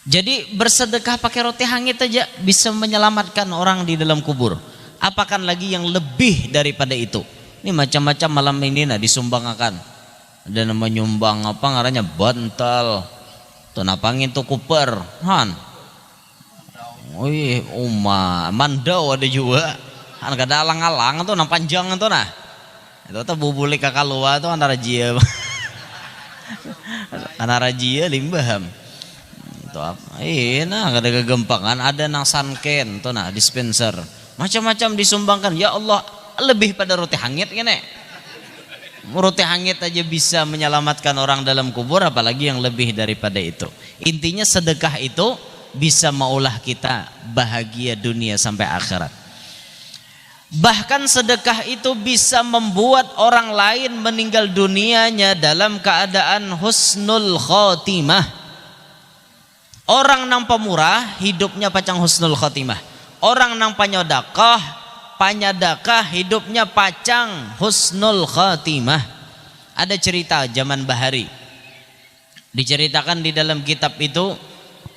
Jadi bersedekah pakai roti hangit aja bisa menyelamatkan orang di dalam kubur. Apakan lagi yang lebih daripada itu. Ini macam-macam malam ini disumbangkan. Ada nama nyumbang apa ngarannya bantal. Tuh napangin tuh kuper. Han. Wih, mandau ada juga. Kan kada alang-alang tuh nang panjang tuh nah. Itu tuh bubuli kakak luar tuh antara jia. Antara jia limbaham. Tuh apa? Nah kada kegempangan ada nang sanken tuh nah dispenser. Macam-macam disumbangkan. Ya Allah, lebih pada roti hangit gini. Roti hangit aja bisa menyelamatkan orang dalam kubur, apalagi yang lebih daripada itu. Intinya sedekah itu bisa maulah kita bahagia dunia sampai akhirat. Bahkan sedekah itu bisa membuat orang lain meninggal dunianya dalam keadaan husnul khotimah. Orang nang pemurah hidupnya pacang husnul khotimah. Orang nang panyodakah hidupnya pacang husnul khotimah. Ada cerita zaman bahari. Diceritakan di dalam kitab itu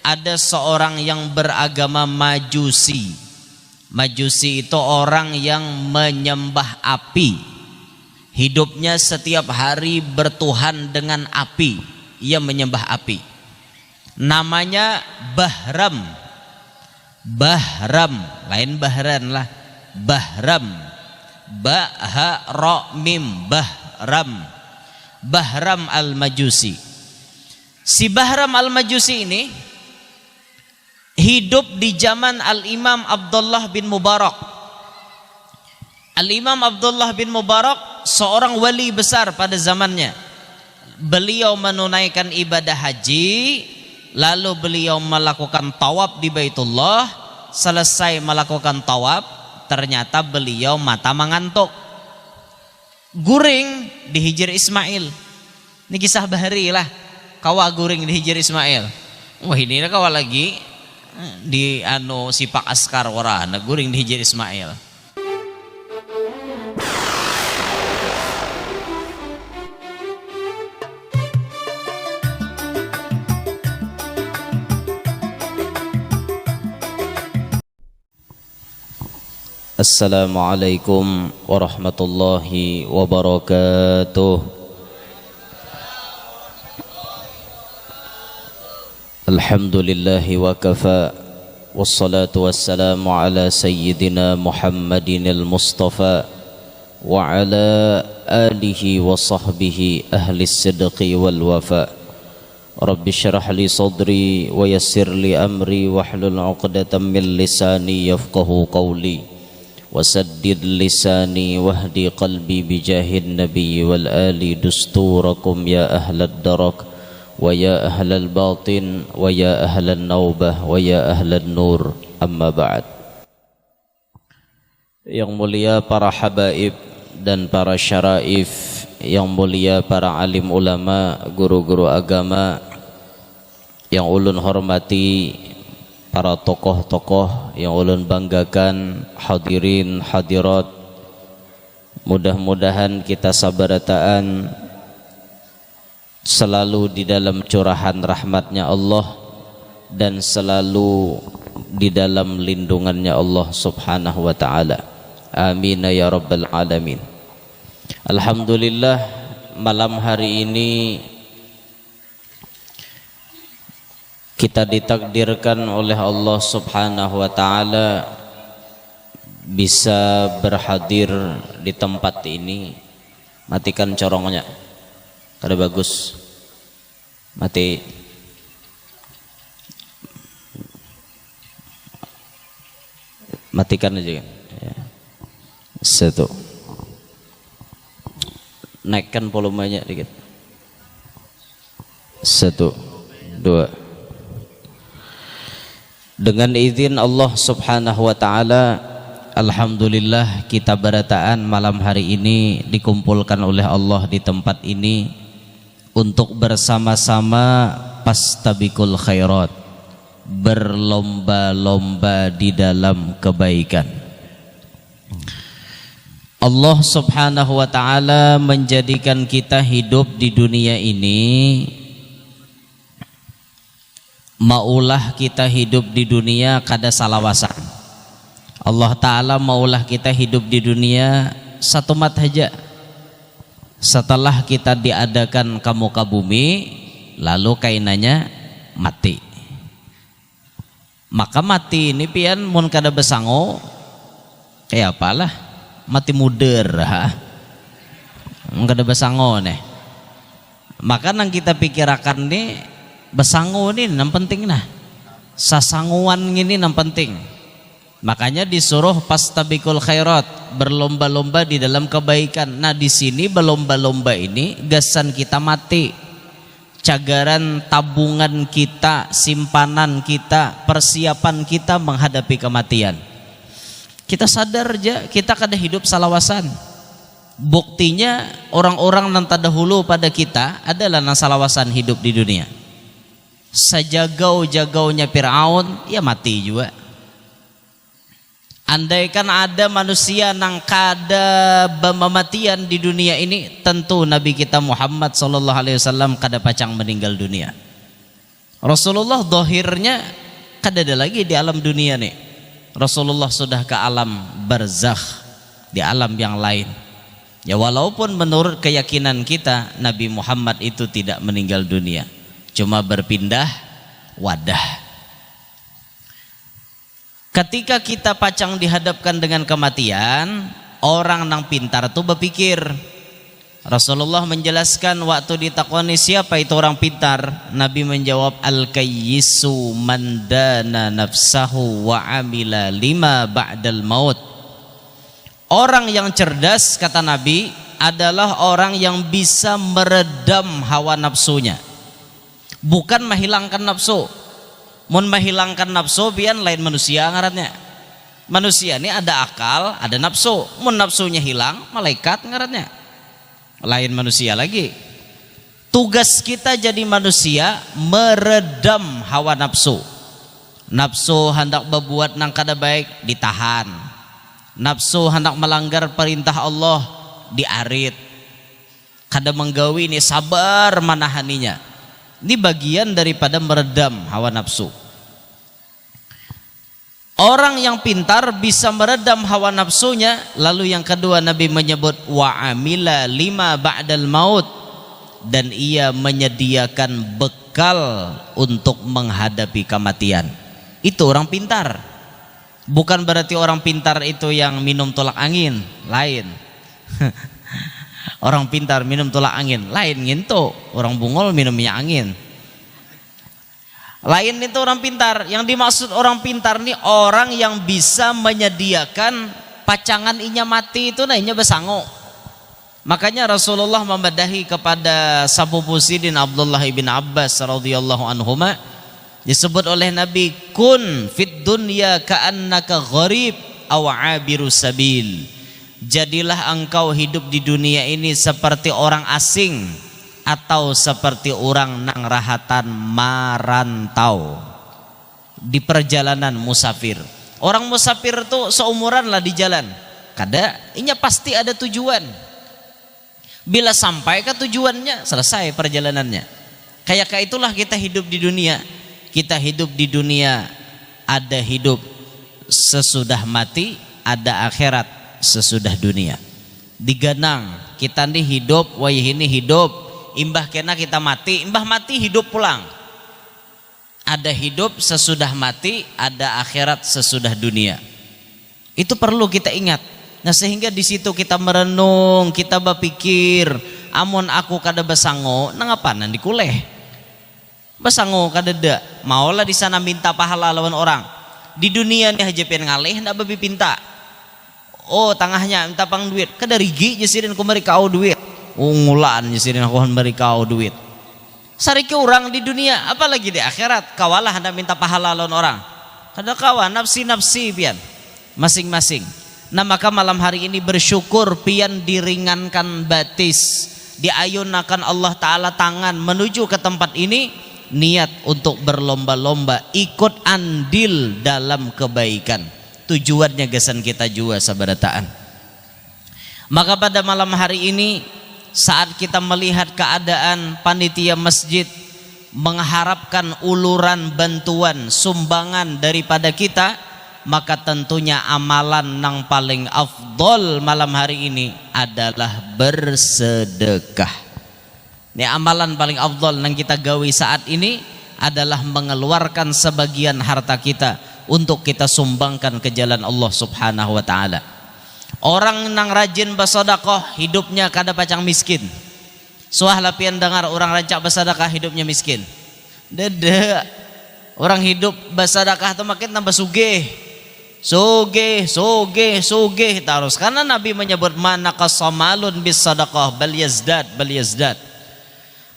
ada seorang yang beragama Majusi. Majusi itu orang yang menyembah api. Hidupnya setiap hari bertuhan dengan api. Ia menyembah api. Namanya Bahram. Bahram, lain Bahran lah. Bahram. Ba-ha-ra-mim, Bahram. Bahram al-Majusi. Si Bahram al-Majusi ini hidup di zaman Al-Imam Abdullah bin Mubarak. Al-Imam Abdullah bin Mubarak seorang wali besar pada zamannya. Beliau menunaikan ibadah haji, lalu beliau melakukan tawaf di Baitullah. Selesai melakukan tawaf, ternyata beliau mata mengantuk, guring di Hijr Ismail. Ini kisah bahari lah. Kawa guring di Hijr Ismail. Wah ini kawa lagi di sipak askar warana guring di Hijr Ismail. Assalamualaikum warahmatullahi wabarakatuh. Alhamdulillahi wa kafa. Wassalatu wassalamu ala sayyidina Muhammadin al-Mustafa wa ala alihi wa sahbihi ahli sidqi wal wafa. Rabbi syrah li sadri wa yassir li amri wahlul 'uqdatam min lisani yafqahu qawli. وسدد لساني واهدي قلبي بجاه النبي والآل دستوركم يا أهل الدرك ويا أهل الباطن ويا أهل النوبة ويا أهل النور أما بعد. Yang mulia para habaib dan para syaraif, yang mulia para alim ulama, guru-guru agama, yang ulun hormati para tokoh-tokoh yang ulun banggakan, hadirin hadirat, mudah-mudahan kita sabarataan selalu di dalam curahan rahmatnya Allah dan selalu di dalam lindungannya Allah subhanahu wa ta'ala. Amin ya rabbal alamin. Alhamdulillah, malam hari ini kita ditakdirkan oleh Allah subhanahu wa ta'ala bisa berhadir di tempat ini. Matikan corongnya, kada bagus. Matikan aja kan ya. Satu, naikkan volumenya dikit. 1, 2. Dengan izin Allah subhanahu wa ta'ala, alhamdulillah kita berataan malam hari ini dikumpulkan oleh Allah di tempat ini untuk bersama-sama pastabikul khairat, berlomba-lomba di dalam kebaikan. Allah subhanahu wa ta'ala menjadikan kita hidup di dunia ini maulah kita hidup di dunia kada salawasan. Allah Ta'ala maulah kita hidup di dunia satu mat saja. Setelah kita diadakan ke muka bumi, lalu kainanya mati. Maka mati ini pian mun kada besango kayak apalah, mati muder ha. Mun kada besango nih. Maka nang kita pikirakan nih besango ini yang penting nah. Sasanguan ini yang penting. Makanya disuruh pastabikul khairat, berlomba-lomba di dalam kebaikan. Nah di sini berlomba-lomba ini gasan kita mati, cagaran tabungan kita, simpanan kita, persiapan kita menghadapi kematian. Kita sadar aja kita kada hidup salawasan. Buktinya orang-orang yang terdahulu pada kita adalah yang salawasan hidup di dunia. Sejagau-jagaunya Fir'aun ya mati juga. Andaikan ada manusia nang kada bemamatian di dunia ini, tentu Nabi kita Muhammad SAW kada pacang meninggal dunia. Rasulullah dohirnya kada ada lagi di alam dunia nih. Rasulullah sudah ke alam barzakh, di alam yang lain. Ya walaupun menurut keyakinan kita Nabi Muhammad itu tidak meninggal dunia, cuma berpindah wadah. Ketika kita pacang dihadapkan dengan kematian, orang nang pintar tuh berpikir. Rasulullah menjelaskan waktu ditakwani siapa itu orang pintar, Nabi menjawab al-kayyisu man dana nafsahu wa amila lima ba'dal maut. Orang yang cerdas kata Nabi adalah orang yang bisa meredam hawa nafsunya, bukan menghilangkan nafsu. Mun menghilangkan nafsu pian lain manusia ngarannya. Manusia ini ada akal, ada nafsu. Mun nafsunya hilang, malaikat ngarannya. Lain manusia lagi. Tugas kita jadi manusia meredam hawa nafsu. Nafsu hendak berbuat nang kada baik ditahan. Nafsu hendak melanggar perintah Allah diarit. Kada menggawi ini sabar manahaninya. Ini bagian daripada meredam hawa nafsu. Orang yang pintar bisa meredam hawa nafsunya. Lalu yang kedua Nabi menyebut wa amila lima ba'dal maut, dan ia menyediakan bekal untuk menghadapi kematian. Itu orang pintar. Bukan berarti orang pintar itu yang minum tolak angin, lain. Orang pintar minum tolak angin, lain nginto. Orang bungol minumnya angin. Lain itu orang pintar. Yang dimaksud orang pintar nih orang yang bisa menyediakan pacangan inya mati itu nah inya besango. Makanya Rasulullah membedahi kepada Sabu Sidin Abdullah ibn Abbas radhiyallahu anhuma, disebut oleh Nabi kun fid dunya ka'annaka gharib aw 'abiru sabil. Jadilah engkau hidup di dunia ini seperti orang asing atau seperti orang nang rahatan marantau, di perjalanan musafir. Orang musafir tuh seumuran lah di jalan, kada inya pasti ada tujuan. Bila sampai ke tujuannya selesai perjalanannya. Kayak itulah kita hidup di dunia. Kita hidup di dunia, ada hidup sesudah mati, ada akhirat sesudah dunia. Diganang kita nih hidup, wayah ini hidup, imbah kena kita mati, imbah mati hidup pulang. Ada hidup sesudah mati, ada akhirat sesudah dunia. Itu perlu kita ingat. Nah sehingga di situ kita merenung, kita berpikir, amun aku kada besango, nang apa nanti kuleh. Besango kada da, maulah di sana minta pahala lawan orang. Di dunia nih aja pengen ngalih, ndak babi pinta. Oh tengahnya minta pang duit, kada rigi jesirin ku meri kau duit. Ungulan jesirin aku beri kau duit. Sariki orang di dunia, apalagi di akhirat, kawalah hendak minta pahala lawan orang. Kada kawan nafsi pian masing-masing. Nah maka malam hari ini bersyukur pian diringankan batis, diayunkan Allah Ta'ala tangan menuju ke tempat ini, niat untuk berlomba-lomba ikut andil dalam kebaikan. Tujuannya gesan kita jua sabarataan. Maka pada malam hari ini saat kita melihat keadaan panitia masjid mengharapkan uluran bantuan sumbangan daripada kita, maka tentunya amalan yang paling afdol malam hari ini adalah bersedekah. Ini amalan paling afdol yang kita gawi saat ini adalah mengeluarkan sebagian harta kita untuk kita sumbangkan ke jalan Allah Subhanahu wa taala. Orang yang rajin bersedekah hidupnya kada pacang miskin. Suah lapian dengar orang rancak bersedekah hidupnya miskin. Dede. Orang hidup bersedekah itu makin tambah sugih. Sugih terus. Karena Nabi menyebut manaqasamalun bis sadaqah bal yazdad.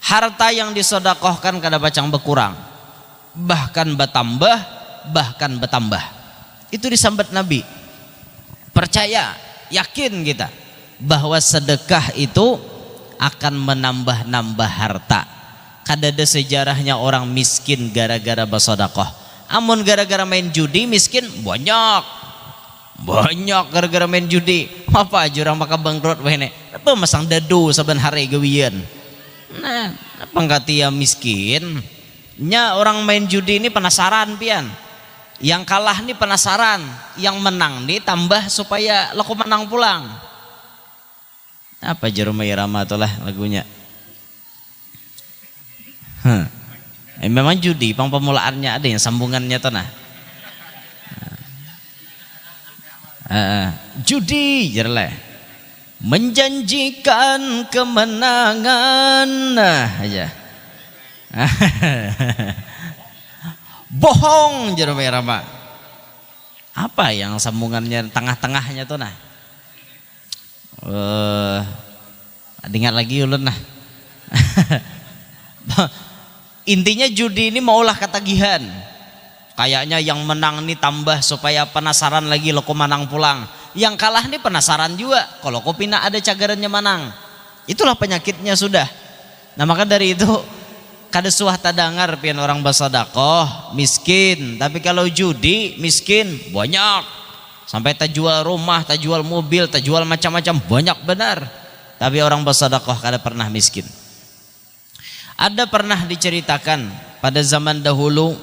Harta yang disedekahkan kada pacang berkurang, bahkan bertambah. Itu disambat Nabi. Percaya, yakin kita bahwa sedekah itu akan menambah harta. Kada ada sejarahnya orang miskin gara-gara bersedekah. Amun gara-gara main judi miskin banyak gara-gara main judi. Apa aja orang maka bangkrut wehne. Apa masang dadu saban hari gawian. Nah, apa enggak tia miskin? Nya orang main judi ini penasaran pian. Yang kalah nih penasaran, yang menang nih tambah supaya laku menang pulang. Apa Jeromai Rama itulah lagunya. Memang judi, pang pemulaannya ada yang sambungannya tuh nah. Judi jerleh. Menjanjikan kemenangan aja. Bohong Jeromai Rama. Apa yang sambungannya tengah-tengahnya tuh nah? Ingat lagi ulun nah. Intinya judi ini maulah ketagihan. Kayaknya yang menang nih tambah supaya penasaran lagi lo kok menang pulang. Yang kalah nih penasaran juga. Kalau kok pina ada cagarannya menang. Itulah penyakitnya sudah. Nah maka dari itu kada suah tadangar pian orang bersedekah miskin. Tapi kalau judi miskin banyak. Sampai tak jual rumah, tak jual mobil, tak jual macam-macam banyak benar. Tapi orang bersedekah kada pernah miskin. Ada pernah diceritakan pada zaman dahulu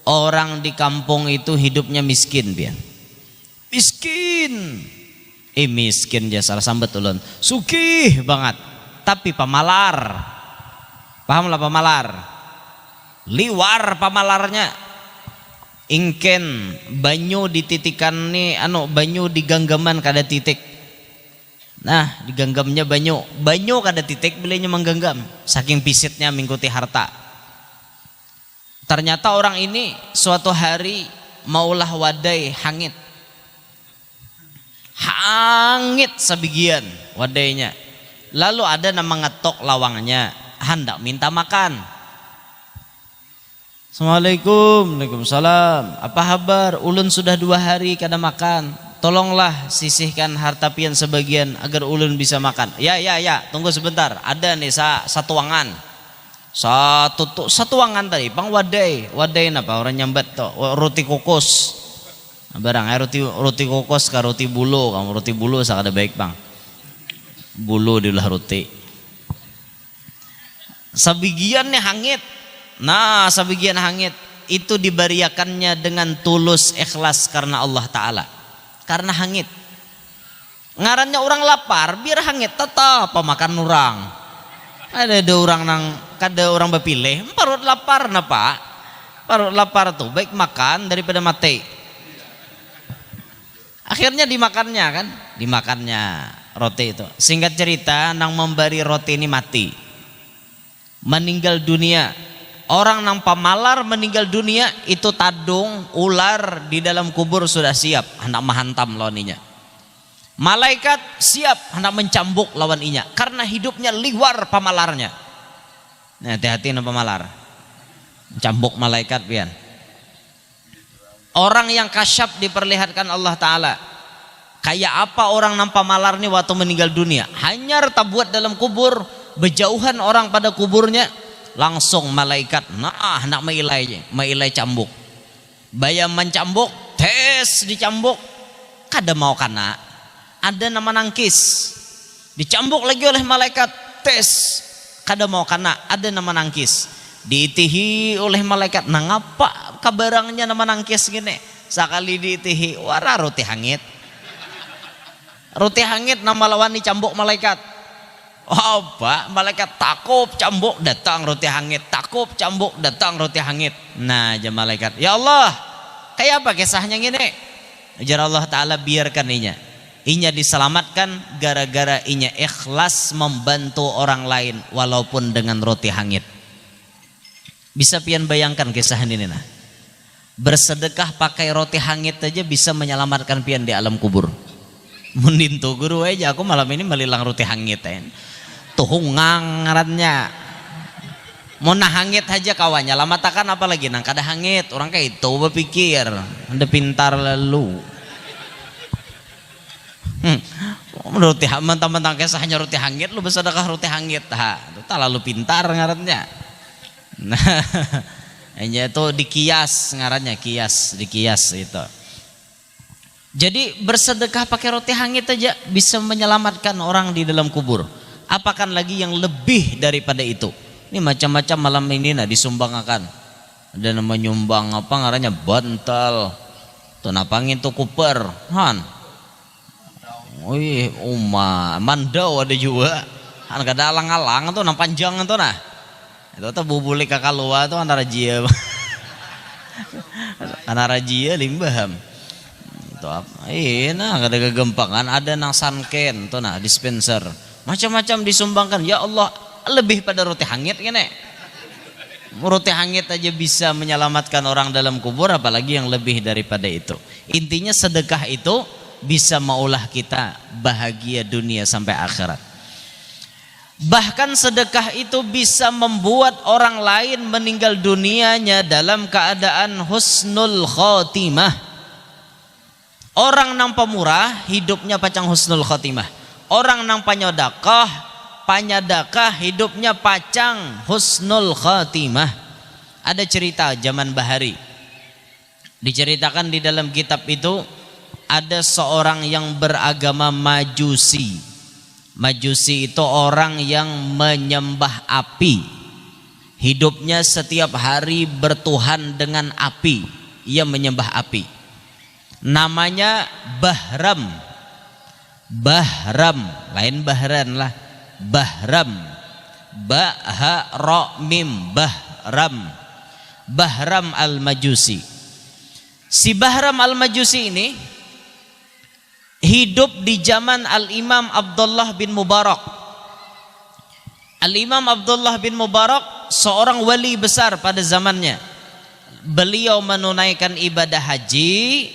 orang di kampung itu hidupnya miskin pian. Miskin dia salah sambat ulun sugih banget tapi pamalar. Pahamlah pamalar, liwar pamalarnya. Ingken banyu dititikan nih banyu di ganggaman kada titik. Nah di ganggamnya banyu kada titik bilanya mengganggam saking pisitnya mengikuti harta. Ternyata orang ini suatu hari maulah wadai hangit sebagian wadainya. Lalu ada nama ngetok lawangnya, hendak minta makan. Assalamualaikum. Waalaikumsalam. Apa kabar? Ulun sudah 2 hari kada makan. Tolonglah sisihkan harta pian sebagian agar ulun bisa makan. Ya. Tunggu sebentar. Ada nih satuangan. Satuangan tadi. Pang wadai napa orang nyambat to roti kukus. Barang roti kokos ka roti bulu, kamu roti bulu sakada baik bang. Bulu diulah roti. Sabigiannya hangit. Nah, sabigian hangit itu dibariakannya dengan tulus ikhlas karena Allah Taala. Karena hangit. Ngarannya orang lapar, biar hangit tetap pemakan orang. Ada orang nang kada orang bepilih, parut lapar napa? Parut lapar tuh baik makan daripada mati. Akhirnya dimakannya roti itu. Singkat cerita, nang memberi roti ini mati, meninggal dunia. Orang nang pamalar meninggal dunia itu tadung ular di dalam kubur sudah siap hendak menghantam lawan-nya. Malaikat siap hendak mencambuk lawan inya karena hidupnya liwar pamalarnya. Nah, hati-hati nang pamalar. Mencambuk malaikat pian. Orang yang kasyaf diperlihatkan Allah Ta'ala. Kayak apa orang nampak malar nih waktu meninggal dunia. Hanyar tabuat dalam kubur. Berjauhan orang pada kuburnya. Langsung malaikat. Nah nak mailai cambuk. Bayam mencambuk. Tes dicambuk. Kada mau kana. Ada nama nangkis. Dicambuk lagi oleh malaikat. Tes. Kada mau kana. Ada nama nangkis. diitihi oleh malaikat. Nah ngapa kabarangnya nama nangkis gini? Sekali diitihi wara roti hangit. Roti hangit nama lawan dicambuk malaikat. Oh pak, malaikat takut cambuk datang roti hangit, takut cambuk datang roti hangit. Nah aja malaikat, ya Allah, kayak apa kisahnya gini? Ajar Allah Ta'ala biarkan inya diselamatkan gara-gara inya ikhlas membantu orang lain walaupun dengan roti hangit. Bisa pian bayangkan kisah ini nah. Bersedekah pakai roti hangit aja bisa menyelamatkan pian di alam kubur. Mendintu guru aja aku malam ini melilang roti hangit tuhungang ngarannya. Mau nah hangit aja kawannya lama takan apalagi nang kada hangit orang kayak itu berpikir anda pintar lalu. Roti mentang-mentang kisahnya roti hangit lu bersedekah roti hangit itu terlalu pintar ngarannya. Nah hanya itu dikias ngarannya dikias itu. Jadi bersedekah pakai roti hangit aja bisa menyelamatkan orang di dalam kubur. Apakan lagi yang lebih daripada itu? Ini macam-macam malam ini disumbangkan. Ada nama nyumbang apa ngarannya bantal. Tuh napangin tuh kuper. Han. Wih, mandau ada juga. Han kada alang-alang tuh nang panjang tuh nah. Itu tuh bubuli kakak luar tuh antara jia. Antara jia limbaham. Tuh apa? Nah ada kegempangan, ada nang sanken tuh nah dispenser. Macam-macam disumbangkan. Ya Allah, lebih pada roti hangit gini. Roti hangit aja bisa menyelamatkan orang dalam kubur, apalagi yang lebih daripada itu. Intinya sedekah itu bisa maulah kita bahagia dunia sampai akhirat. Bahkan sedekah itu bisa membuat orang lain meninggal dunianya dalam keadaan husnul khotimah. Orang nang pemurah hidupnya pacang husnul khotimah. Orang nang panyodakah hidupnya pacang husnul khotimah. Ada cerita zaman bahari. Diceritakan di dalam kitab itu ada seorang yang beragama Majusi. Majusi itu orang yang menyembah api. Hidupnya setiap hari bertuhan dengan api. Ia menyembah api. Namanya Bahram. Bahram, lain Bahran lah. Bahram. Ba-ha-ra-mim Bahram. Bahram al-Majusi. Si Bahram al-Majusi ini hidup di zaman Al-Imam Abdullah bin Mubarak. Al-Imam Abdullah bin Mubarak seorang wali besar pada zamannya. Beliau menunaikan ibadah haji,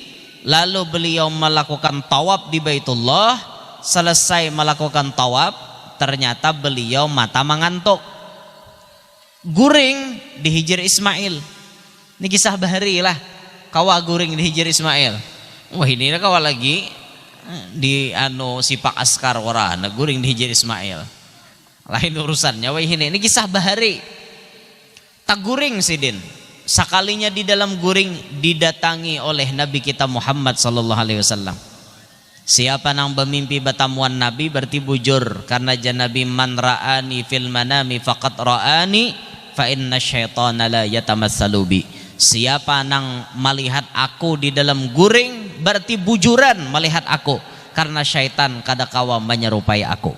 lalu beliau melakukan tawaf di Baitullah. Selesai melakukan tawaf, ternyata beliau mata mengantuk, guring di Hijr Ismail. Ini kisah bahari lah. Kawa guring di Hijr Ismail. Wah ini kawa lagi di sipak askar warana guring di Hijr Ismail. Lain urusannya. Wah ini kisah bahari. Tak guring sidin. Sekalinya di dalam guring didatangi oleh Nabi kita Muhammad sallallahu alaihi wasallam. Siapa nang bermimpi bertamuan Nabi berarti bujur, karena Nabi man ra'ani fil manami faqad ra'ani fa inna syaitana la yatamassalu bi. Siapa nang melihat aku di dalam guring berarti bujuran melihat aku, karena syaitan kadakawa menyerupai aku.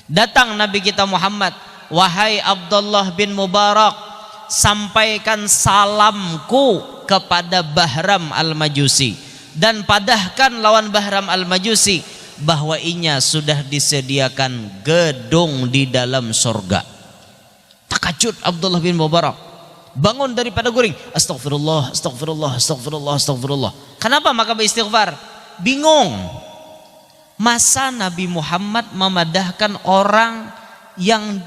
Datang Nabi kita Muhammad, wahai Abdullah bin Mubarak, sampaikan salamku kepada Bahram al-Majusi, dan padahkan lawan Bahram al-Majusi bahwa inya sudah disediakan gedung di dalam surga. Takajud Abdullah bin Mubarak, bangun daripada guring, astagfirullah, astagfirullah, astagfirullah, astagfirullah. Kenapa maka beristighfar? Bingung. Masa Nabi Muhammad memadahkan orang yang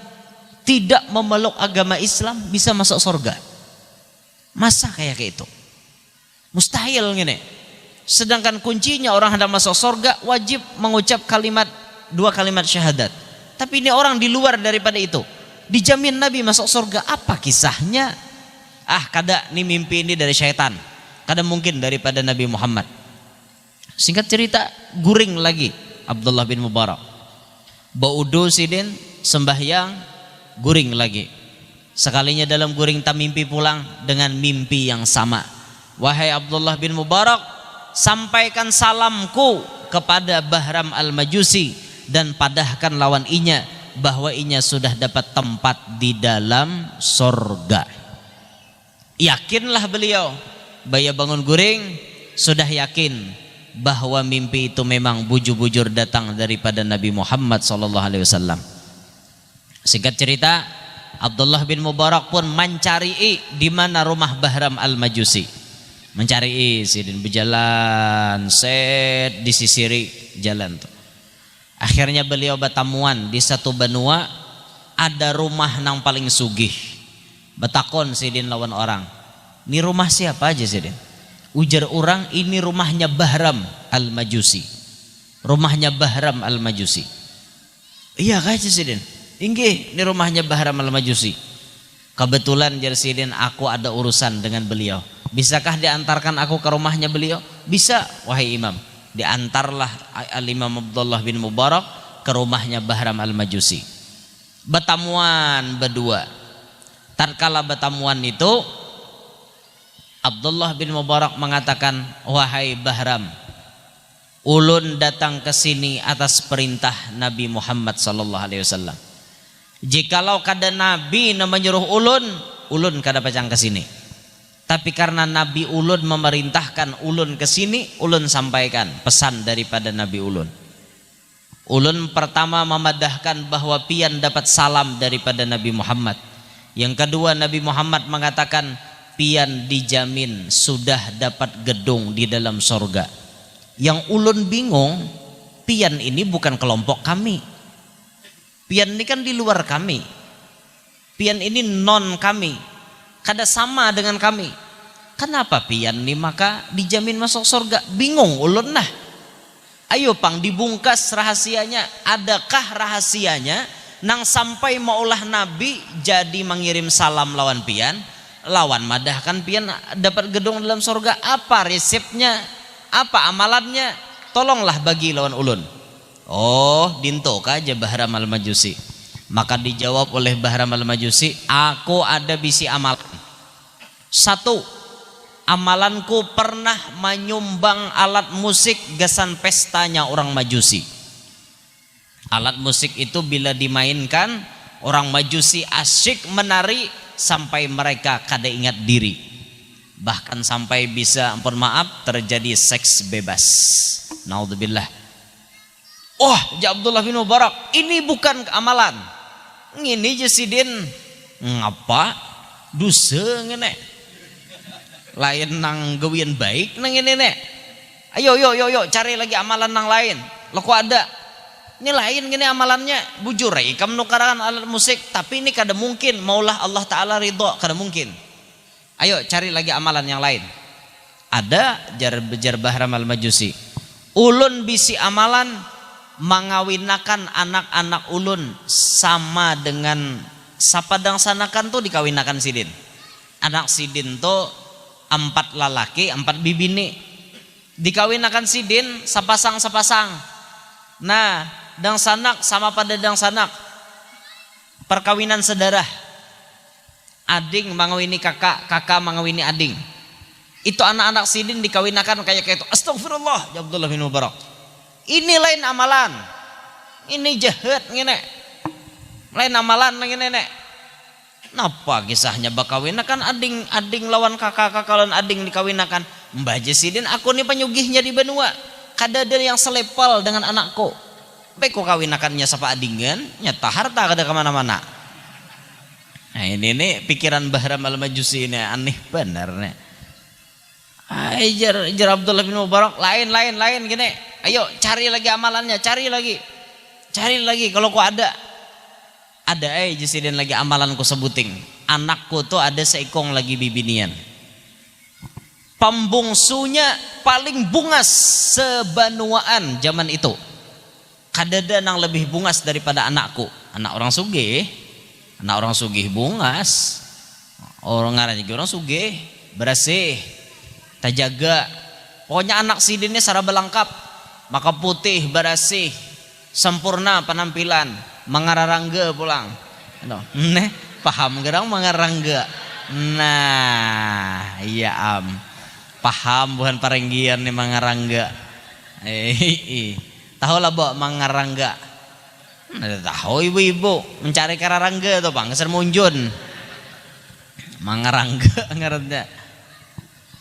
tidak memeluk agama Islam bisa masuk surga? Masa kayak itu? Mustahil gini. Sedangkan kuncinya orang hendak masuk surga wajib mengucap dua kalimat syahadat. Tapi ini orang di luar daripada itu, dijamin Nabi masuk surga. Apa kisahnya? Kada ini mimpi ini dari syaitan, kada mungkin daripada Nabi Muhammad. Singkat cerita, guring lagi Abdullah bin Mubarak. Baudu sidin sembahyang, guring lagi. Sekalinya dalam guring tak mimpi pulang dengan mimpi yang sama. Wahai Abdullah bin Mubarak, sampaikan salamku kepada Bahram al-Majusi dan padahkan lawan inya bahwa inya sudah dapat tempat di dalam sorga. Yakinlah beliau, baya bangun guring sudah yakin bahwa mimpi itu memang bujur-bujur datang daripada Nabi Muhammad SAW. Singkat cerita, Abdullah bin Mubarak pun mencari di mana rumah Bahram al-Majusi. Mencari sidin berjalan, set disisiri jalan tuh. Akhirnya beliau bertamuan di satu benua, ada rumah nang paling sugih. Betakon sidin lawan orang, ini rumah siapa aja sidin? Ujar orang, ini rumahnya Bahram al-Majusi. Rumahnya Bahram al-Majusi. Iya kah sidin? Inggih, ini rumahnya Bahram al-Majusi. Kebetulan jar sidin, aku ada urusan dengan beliau. Bisakah diantarkan aku ke rumahnya beliau? Bisa, wahai imam. Diantarlah al-Imam Abdullah bin Mubarak ke rumahnya Bahram al-Majusi. Bertamuan berdua. Tatkala bertamuan itu, Abdullah bin Mubarak mengatakan, wahai Bahram, ulun datang ke sini atas perintah Nabi Muhammad SAW. Jikalau kada Nabi menyuruh ulun, ulun kada pacang ke sini. Tapi karena Nabi ulun memerintahkan ulun ke sini, ulun sampaikan pesan daripada Nabi ulun. Ulun pertama memadahkan bahwa pian dapat salam daripada Nabi Muhammad. Yang kedua, Nabi Muhammad mengatakan pian dijamin sudah dapat gedung di dalam sorga. Yang ulun bingung, pian ini bukan kelompok kami. Pian ini kan di luar kami. Pian ini non kami, kada sama dengan kami. Kenapa pian ini maka dijamin masuk sorga? Bingung ulun nah. Ayo pang dibungkas rahasianya. Adakah rahasianya nang sampai maulah Nabi jadi mengirim salam lawan pian, lawan madahkan pian dapat gedung dalam sorga? Apa resepnya? Apa amalannya? Tolonglah bagi lawan ulun. Oh, dintok aja Bahram al-Majusi. Maka dijawab oleh Bahram al-Majusi, aku ada bisi amalan. Satu, amalanku pernah menyumbang alat musik gasan pestanya orang Majusi. Alat musik itu bila dimainkan, orang Majusi asyik menari sampai mereka kada ingat diri. Bahkan sampai bisa, ampun maaf, terjadi seks bebas. Naudzubillah. Oh, ya Abdullah bin Mubarak, ini bukan amalan. Ini jesidin ngapa? Dosa ngene. Lain nang gawian baik nang ini nek. Ayo cari lagi amalan nang lain. Lo kok ada? Ini lain gini amalannya. Bujur kamu nukaran alat musik, tapi ini kada mungkin maulah Allah Ta'ala ridho, kada mungkin. Ayo cari lagi amalan yang lain. Ada jar Bahram al-Majusi. Ulun bisi amalan mengawinakan anak-anak ulun sama dengan sapadang sanakan tuh dikawinakan sidin. Anak sidin tuh 4 lalaki 4 bibini dikawinakan sidin sapasang. Nah, dang sanak sama pada dang sanak, perkawinan sedarah. Ading mengawini kakak, kakak mengawini ading. Itu anak-anak sidin dikawinakan kayak itu. Astagfirullah, ya Abdullah bin Mubarak. Ini lain amalan. Ini jahat ngene. Lain amalan ngene nek. Napa kisahnya bakawinakan ading lawan kakak lawan ading dikawinakan. Mbah Jesidin, aku nih penyugihnya di benua. Kada ada yang selepal dengan anakku. Beko kawinakannya sapa adingan, nyata harta kada kemana-mana. Nah ini nih pikiran Bahram al-Majusi ini aneh benar nih. Jar Abdullah bin Mubarak lain gini. Ayo cari lagi amalannya, cari lagi kalau kau ada Jesidin lagi amalanku sebuting. Anakku tuh ada seikong lagi bibinian. Pembungsunya paling bungas sebanuaan zaman itu. Kadada nang lebih bungas daripada anakku. Anak orang sugih bungas. Orang ngaran juga orang sugih, bersih, terjaga. Pokoknya anak sidinnya saraba lengkap. Maka putih, bersih, sempurna penampilan, mengararangga pulang. Neh, Paham gerang mangarangga. Nah, iya paham bukan parenggian nih mangarangga. Tahu lah Bo mangarangga. Tahu ibu-ibu mencari kararangga tuh Bang, keser munjun. Mangarangga ngaranna.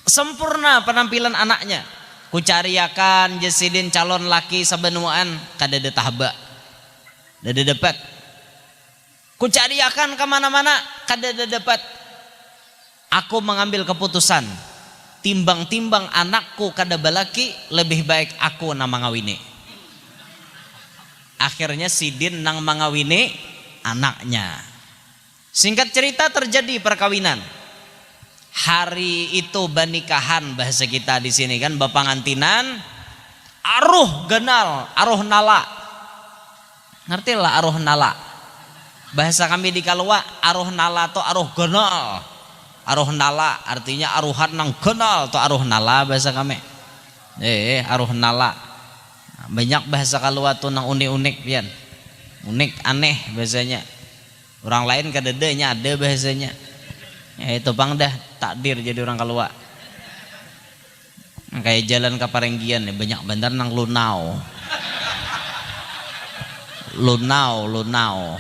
Sempurna penampilan anaknya. Kucariakan Jesidin calon laki sabenuan kadede tahba. Dede dapat. Kucariakan kemana-mana kadede dapat. Aku mengambil keputusan. Timbang-timbang anakku kada balaki, lebih baik aku na mangawini. Akhirnya Sidin nang mangawini anaknya. Singkat cerita terjadi perkawinan. Hari itu banikahan bahasa kita di sini kan bapangantinan aruh genal, aruh nala. Ngerti lah aruh nala. Bahasa kami di Kalua aruh nala atau aruh genal. Aruh nala artinya aruhan nang genal atau aruh nala bahasa kami. Aruh nala. Banyak bahasa Kalua tuh nang unik-unik pian. Unik aneh bahasanya. Orang lain kadedenya ada bahasanya. Ya itu Bang dah takdir jadi orang Kalua. Kayak jalan ke Parenggian ya banyak bandar nang lunau. Lunau.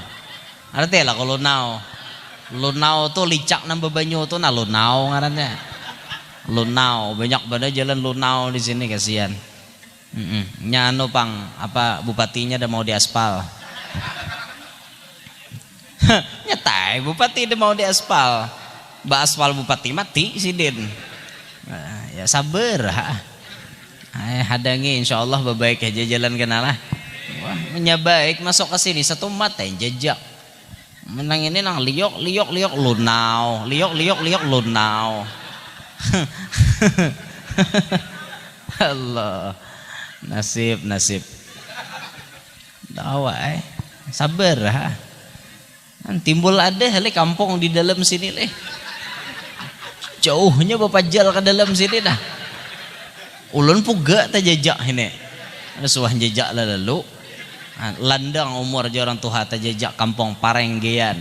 Arti lah kalau lunau. Lunau tuh licak nang bebanyu tuh nah lunau ngarannya. Lunau banyak bandar jalan lunau di sini kasihan. Nyano Pang apa bupatinya udah mau diaspal. Nyetai bupati udah mau diaspal. Mbak aspal bupati mati Sidin. Ya sabar. Hadangi insyaallah baik aja jalan kenalah. Wah, menyabaik masuk ke sini satu mata yang jejak. Menang ini nang liok lunau, liok lunau. Allah. Nasib. Dawa sabar ha. Timbul ada hale kampung di dalam sini leh. Jauhnya bapak jal ke dalam sini dah. Ulun puga ta jejak ini. Ada suah jejak lalu. Landang umur je orang tua ta jejak kampung Parenggian.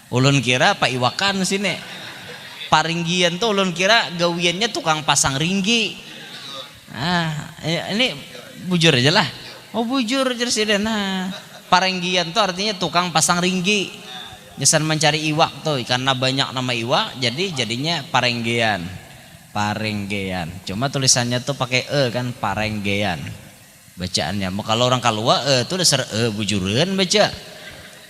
Ulun kira Pak Iwakan sini. Parenggian tuh ulun kira gawiannya tukang pasang ringgi. Ini bujur aja lah. Oh bujur aja sih nah. Parenggian tuh artinya tukang pasang ringgi. Jasan mencari iwak tuh karena banyak nama iwak jadinya Parenggian. Cuma tulisannya tuh pakai kan Parenggian. Bacaannya. Kalau orang Kalua tuh dasar bujuran baca.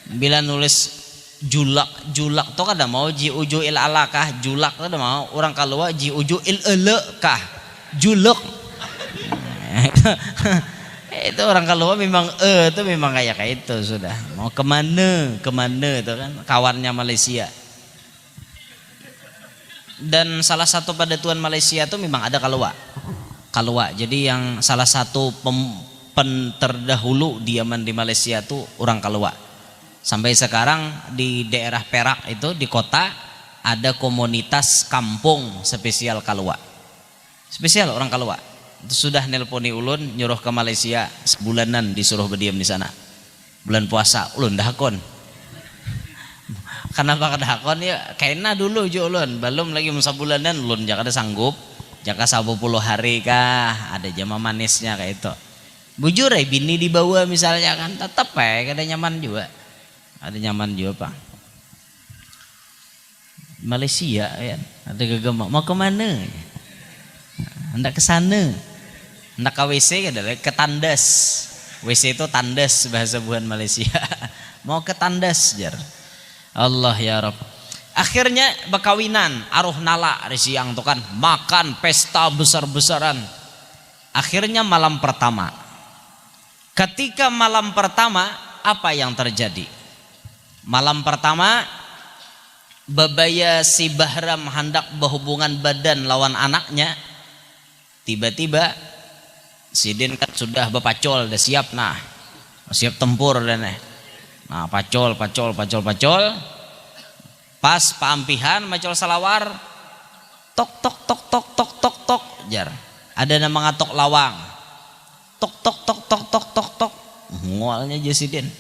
Bila nulis julak tuh kada mau ji uju il alakah julak tuh kada mau orang Kalua ji uju il kah juluk. Itu orang Kalua memang itu memang kayak itu sudah mau kemana itu kan kawannya Malaysia dan salah satu padatuan Malaysia itu memang ada Kalua jadi yang salah satu terdahulu diaman di Malaysia itu orang Kalua sampai sekarang di daerah Perak itu di kota ada komunitas kampung spesial Kalua spesial orang Kalua. Sudah nelponi ulun nyuruh ke Malaysia sebulanan disuruh berdiam di sana bulan puasa ulun dahakon kenapa dahakon ya kayaknya dulu jo ulun belum lagi sabulanan ulun jaka sanggup jaka 10 hari kah ada jama manisnya kayak itu bujur bini dibawa misalnya kan tetap kada nyaman juga Pak Malaysia ya ada gegemak mau kemana hendak ke sana hendak ke WC adalah ke tandas. WC itu tandas bahasa buhan Malaysia. Mau ke tandas jar. Allah ya Rabb. Akhirnya bekawinan aruh nala hari siang tuh kan makan pesta besar-besaran. Akhirnya malam pertama. Ketika malam pertama apa yang terjadi? Malam pertama babaya si Bahram hendak berhubungan badan lawan anaknya. Tiba-tiba Sidin kan sudah bepacol, udah siap siap tempur dan pacol. Pas paampihan macol salawar, tok jar. Ada nama ngatok lawang, tok. Mualnya aja Sidin.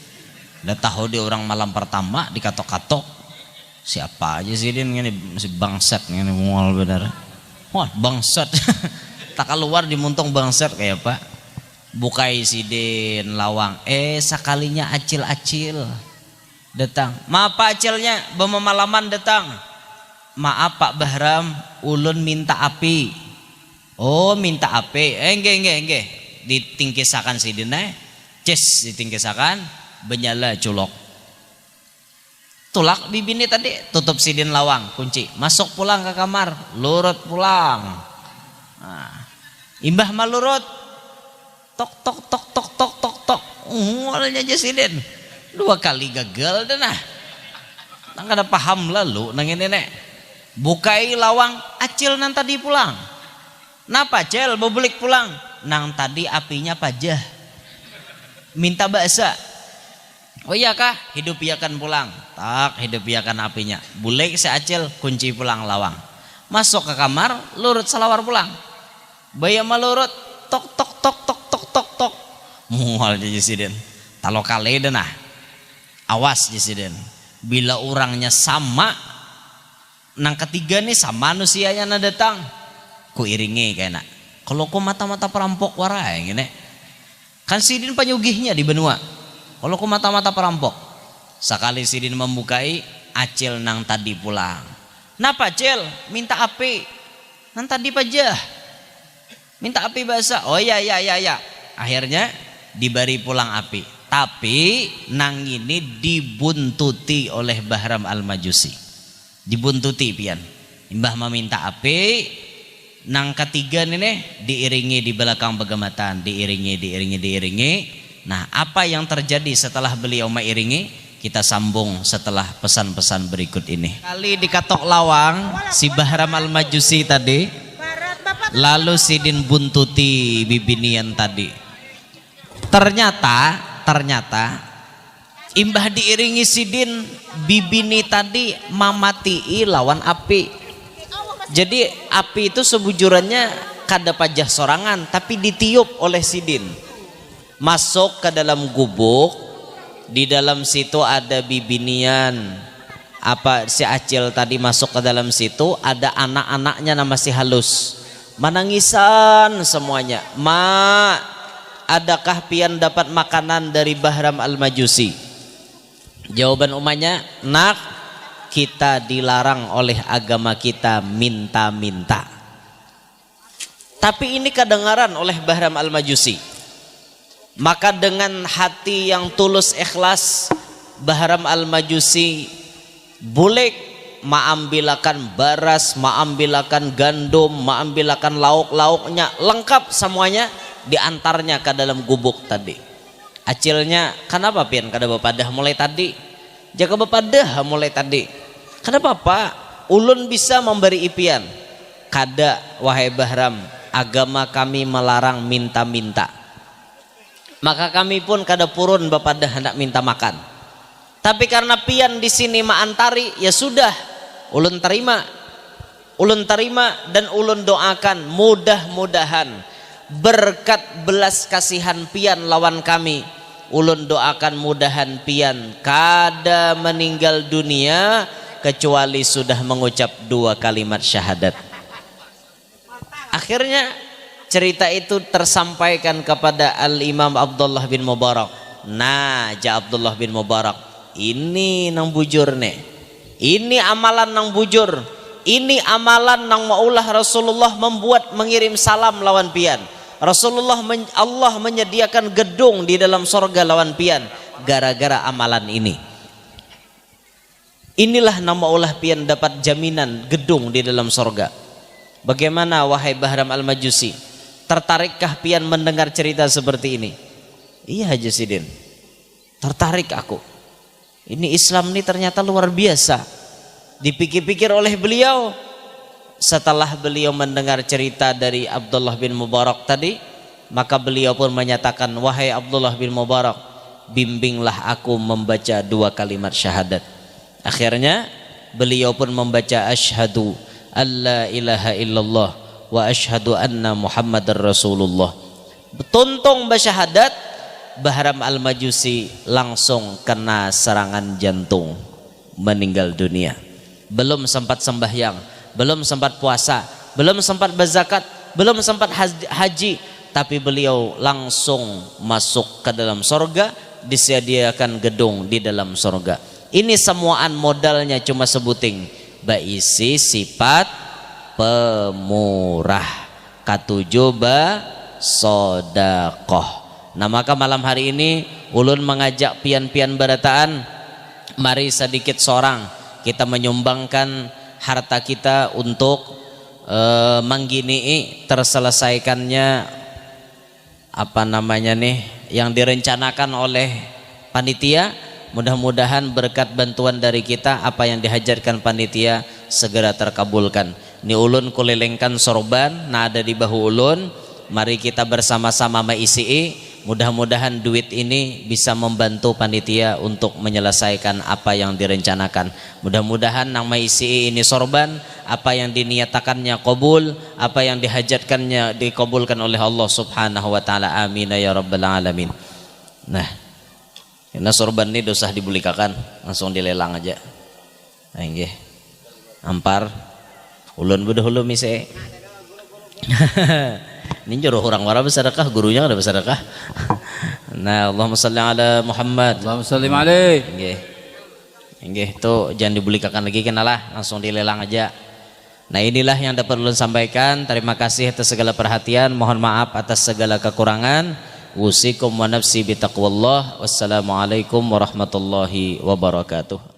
Udah tahu dia orang malam pertama dikatok-katok, Siapa aja Sidin ini masih bangsat ini mual bener. Wah bangsat. Tak keluar dimuntung bangsat kayak apa? Bukai Sidin lawang. Sekalinya acil-acil datang. Maaf Pak acilnya, bemalaman datang. Maaf Pak Bahram, ulun minta api. Oh minta api. Enggak. Ditingkisakan Sidin Cis ditingkisakan, benyala culok. Tulak bibini tadi, tutup Sidin lawang, kunci. Masuk pulang ke kamar, lurut pulang. Nah, imbah malurut. Tok. Mulanya aja Sidin. 2 kali gagal dah nah. Nang ada paham lalu nang ini nek. Bukai lawang, acil nang tadi pulang. Napa cel bobelik pulang? Nang tadi apinya pajah. Minta baksa. Oh iya kah? Hidup iakan pulang. Tak, hidup iakan apinya. Bulek si acil, kunci pulang lawang. Masuk ke kamar, lurut selawar pulang. Bayam malurut, tok. Mual jadi Sidin. Talo kali denah. Awas jadi Sidin. Bila orangnya sama, nang ketiga nih sama manusianya na datang. Ku iringi kayaknya. Kalau ku mata-mata perampok warai gini. Kan Sidin penyugihnya di benua. Kalau ku mata-mata perampok. Sekali Sidin membukai, acil nang tadi pulang. Napa acil? Minta api. Nang tadi pajah. Minta api basah. Oh ya. Akhirnya diberi pulang api. Tapi nang ini dibuntuti oleh Bahram Al-Majusi. Dibuntuti pian. Imbah meminta api. Nang ketiga nih diiringi di belakang begematan. Diiringi. Nah, apa yang terjadi setelah beliau mengiringi? Kita sambung setelah pesan-pesan berikut ini. Kali dikatok lawang si Bahram Al-Majusi tadi, lalu Sidin buntuti bibinian tadi. Ternyata imbah diiringi Sidin, bibini tadi mamati lawan api. Jadi api itu sebujurannya kada pajah sorangan, tapi ditiup oleh Sidin. Masuk ke dalam gubuk, di dalam situ ada bibinian. Apa si acil tadi masuk ke dalam situ, ada anak-anaknya nama si halus. Menangisan semuanya. Ma, adakah pian dapat makanan dari Bahram Al-Majusi? Jawaban umanya, nak, kita dilarang oleh agama kita minta-minta. Tapi ini kedengaran oleh Bahram Al-Majusi. Maka dengan hati yang tulus ikhlas, Bahram Al-Majusi boleh maambilakan beras, maambilakan gandum, maambilakan lauk-lauknya, lengkap semuanya, diantarnya ke dalam gubuk tadi. Acilnya, kenapa pian kada bapadah mulai tadi? Jaga bapadah mulai tadi. Kenapa Pak? Ulun bisa memberi ipian. Kada, wahai Bahram, agama kami melarang minta-minta. Maka kami pun kada purun bapadah hendak minta makan. Tapi karena pian di sini maantari, ya sudah, ulun terima dan ulun doakan mudah-mudahan berkat belas kasihan pian lawan kami. Ulun doakan mudahan pian kada meninggal dunia kecuali sudah mengucap 2 kalimat syahadat. Akhirnya cerita itu tersampaikan kepada Al-Imam Abdullah bin Mubarak. Nah, Abdullah bin Mubarak, ini nang bujur nih. Ini amalan nang bujur. Ini amalan nang maulah Rasulullah membuat mengirim salam lawan pian. Allah menyediakan gedung di dalam sorga lawan pian gara-gara amalan ini. Inilah nama Allah pian dapat jaminan gedung di dalam sorga. Bagaimana wahai Bahram Al-Majusi? Tertarikkah pian mendengar cerita seperti ini? Iya Haji Sidin, tertarik aku. Ini Islam ini ternyata luar biasa. Dipikir-pikir oleh beliau. Setelah beliau mendengar cerita dari Abdullah bin Mubarak tadi, maka beliau pun menyatakan, wahai Abdullah bin Mubarak, bimbinglah aku membaca 2 kalimat syahadat. Akhirnya beliau pun membaca asyhadu alla ilaha illallah wa asyhadu anna Muhammadar Rasulullah. Tuntung bersyahadat, Bahram Al-Majusi langsung kena serangan jantung, meninggal dunia. belum sempat sembahyang, belum sempat puasa, belum sempat berzakat, belum sempat haji, tapi beliau langsung masuk ke dalam sorga, disediakan gedung di dalam sorga. Ini semuaan modalnya cuma sebuting baisi sifat pemurah, katujuh sodakoh. Nah maka malam hari ini ulun mengajak pian-pian barataan, mari sedikit sorang kita menyumbangkan harta kita untuk menggini terselesaikannya apa namanya nih yang direncanakan oleh panitia. Mudah-mudahan berkat bantuan dari kita apa yang dihajarkan panitia segera terkabulkan. Ini ulun kulilengkan sorban, nah ada di bahu ulun. Mari kita bersama-sama maisi. Mudah-mudahan duit ini bisa membantu panitia untuk menyelesaikan apa yang direncanakan. Mudah-mudahan nang maisi ini sorban, apa yang diniatakannya qabul, apa yang dihajatkannya dikabulkan oleh Allah Subhanahu wa taala. Amin ya rabbal alamin. Nah, karena sorban ini dosah dibulikakan, langsung dilelang aja. Nah, nggih. Ampar ulun budhulu mise. Ini juru orang wara bersedekah, gurunya ada bersedekah. Nah, Allahumma shalli ala Muhammad. Allahumma shalli alaihi. Nggih. Nggih, itu jangan dibulikakan lagi kenalah, langsung dilelang aja. Nah, inilah yang dapat ulun sampaikan. Terima kasih atas segala perhatian, mohon maaf atas segala kekurangan. Wusikum wa nafsi bitaqwallah. Wassalamualaikum warahmatullahi wabarakatuh.